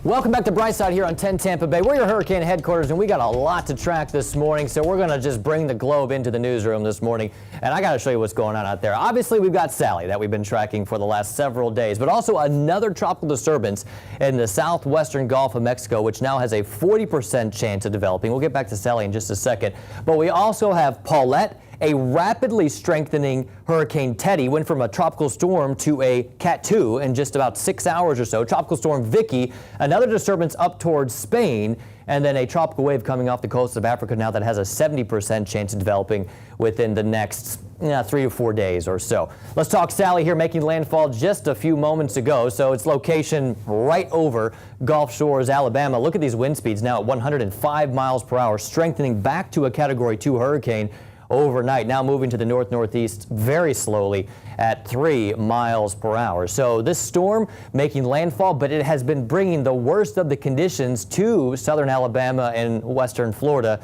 Welcome back to Brightside here on 10 Tampa Bay. We're your hurricane headquarters, and we got a lot to track this morning, so we're going to just bring the globe into the newsroom this morning, and I got to show you what's going on out there. Obviously, we've got Sally that we've been tracking for the last several days, but also another tropical disturbance in the southwestern Gulf of Mexico, which now has a 40% chance of developing. We'll get back to Sally in just a second, but we also have Paulette, a rapidly strengthening Hurricane Teddy, went from a tropical storm to a Cat 2 in just about 6 hours or so. Tropical Storm Vicky, another disturbance up towards Spain, and then a tropical wave coming off the coast of Africa now that has a 70% chance of developing within the next 3 or 4 days or so. Let's talk Sally here, making landfall just a few moments ago. So its location right over Gulf Shores, Alabama. Look at these wind speeds now at 105 miles per hour, strengthening back to a Category 2 hurricane overnight, now moving to the north-northeast very slowly at 3 miles per hour. So this storm making landfall, but it has been bringing the worst of the conditions to southern Alabama and western Florida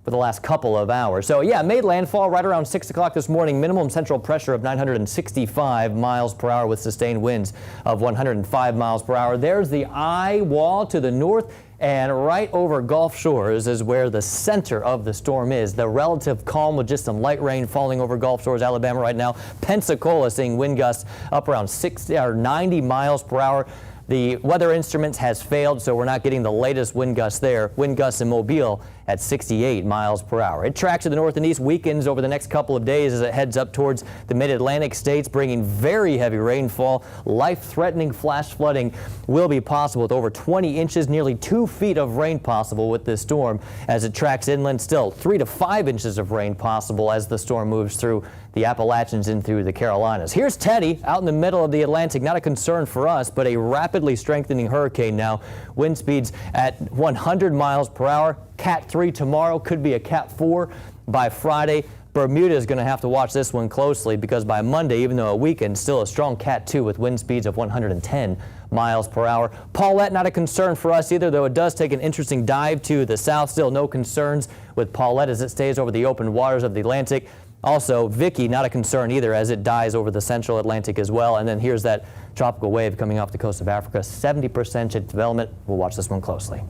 for the last couple of hours. So yeah, made landfall right around 6 o'clock this morning. Minimum central pressure of 965 miles per hour with sustained winds of 105 miles per hour. There's the eye wall to the north, and right over Gulf Shores is where the center of the storm is. The relative calm with just some light rain falling over Gulf Shores, Alabama right now. Pensacola seeing wind gusts up around 60 or 90 miles per hour. The weather instruments has failed, so we're not getting the latest wind gusts there. Wind gusts in Mobile at 68 miles per hour. It tracks to the north and east, weakens over the next couple of days as it heads up towards the mid-Atlantic states, bringing very heavy rainfall. Life-threatening flash flooding will be possible with over 20 inches, nearly 2 feet of rain possible with this storm as it tracks inland. Still 3 to 5 inches of rain possible as the storm moves through the Appalachians and through the Carolinas. Here's Teddy out in the middle of the Atlantic. Not a concern for us, but a rapidly strengthening hurricane now. Wind speeds at 100 miles per hour. Cat 3 tomorrow, could be a Cat 4 by Friday. Bermuda is going to have to watch this one closely because by Monday, even though it weakened, still a strong Cat 2 with wind speeds of 110 miles per hour. Paulette, not a concern for us either, though it does take an interesting dive to the south. Still no concerns with Paulette as it stays over the open waters of the Atlantic. Also, Vicky, not a concern either as it dies over the central Atlantic as well. And then here's that tropical wave coming off the coast of Africa, 70% chance of development. We'll watch this one closely.